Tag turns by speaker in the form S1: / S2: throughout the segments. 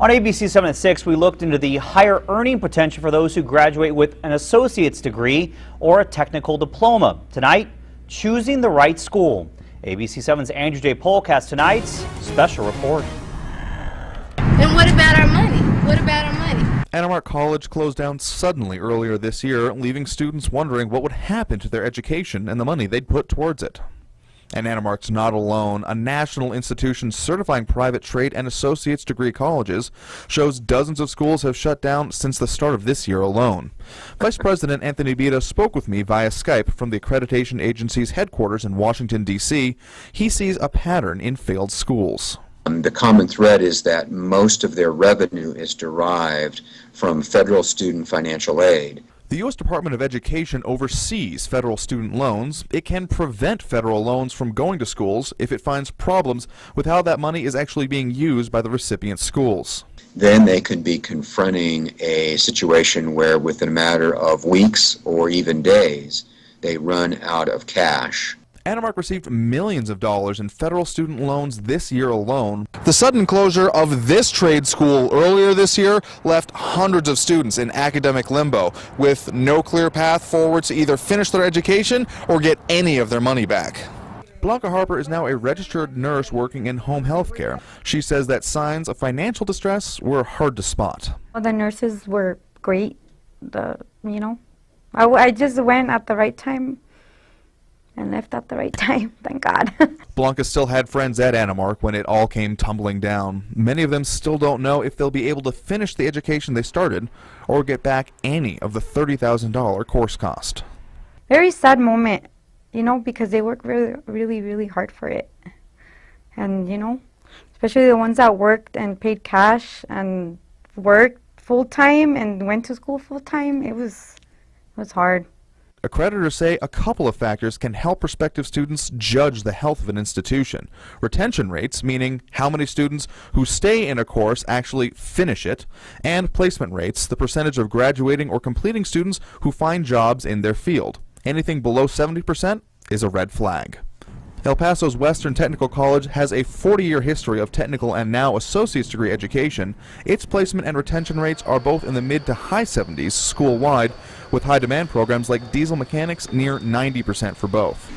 S1: On ABC 7 at 6, we looked into the higher earning potential for those who graduate with an associate's degree or a technical diploma. Tonight, choosing the right school. ABC 7's Andrew J. Polk has tonight's special report.
S2: And what about our money? What about our money?
S3: Anamark College closed down suddenly earlier this year, leaving students wondering what would happen to their education and the money they'd put towards it. And Anamark's not alone. A national institution certifying private trade and associate's degree colleges shows dozens of schools have shut down since the start of this year alone. Vice President Anthony Bita spoke with me via Skype from the accreditation agency's headquarters in Washington, D.C. He sees a pattern in failed schools.
S4: The common thread is that most of their revenue is derived from federal student financial aid.
S3: The U.S. Department of Education oversees federal student loans. It can prevent federal loans from going to schools if it finds problems with how that money is actually being used by the recipient schools.
S4: Then they could be confronting a situation where within a matter of weeks or even days, they run out of cash.
S3: Anamark received millions of dollars in federal student loans this year alone. The sudden closure of this trade school earlier this year left hundreds of students in academic limbo with no clear path forward to either finish their education or get any of their money back. Blanca Harper is now a registered nurse working in home health care. She says that signs of financial distress were hard to spot.
S5: Well, the nurses were great. I just went at the right time and left at the right time, thank God.
S3: Blanca still had friends at Anamark when it all came tumbling down. Many of them still don't know if they'll be able to finish the education they started or get back any of the $30,000 course cost.
S5: Very sad moment, because they worked really hard for it. And, especially the ones that worked and paid cash and worked full-time and went to school full-time, it was hard.
S3: Accreditors say a couple of factors can help prospective students judge the health of an institution. Retention rates, meaning how many students who stay in a course actually finish it, and placement rates, the percentage of graduating or completing students who find jobs in their field. Anything below 70% is a red flag. El Paso's Western Technical College has a 40-year history of technical and now associate's degree education. Its placement and retention rates are both in the mid to high 70s school-wide, with high-demand programs like diesel mechanics near 90% for both.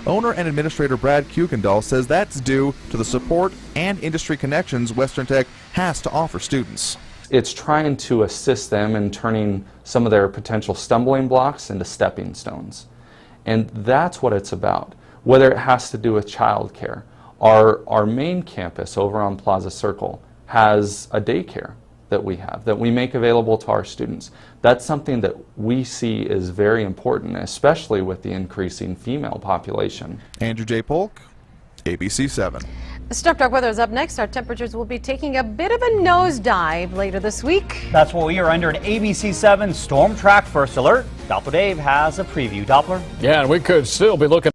S3: Owner and administrator Brad Kuykendall says that's due to the support and industry connections Western Tech has to offer students.
S6: It's trying to assist them in turning some of their potential stumbling blocks into stepping stones. And that's what it's about. Whether it has to do with childcare. Our main campus over on Plaza Circle has a daycare that we make available to our students. That's something that we see is very important, especially with the increasing female population.
S3: Andrew J. Polk, ABC 7.
S7: Storm Talk weather is up next. Our temperatures will be taking a bit of a nosedive later this week.
S1: That's what we are under an ABC 7 Storm Track First Alert. Doppler Dave has a preview. Doppler?
S8: Yeah, and we could still be looking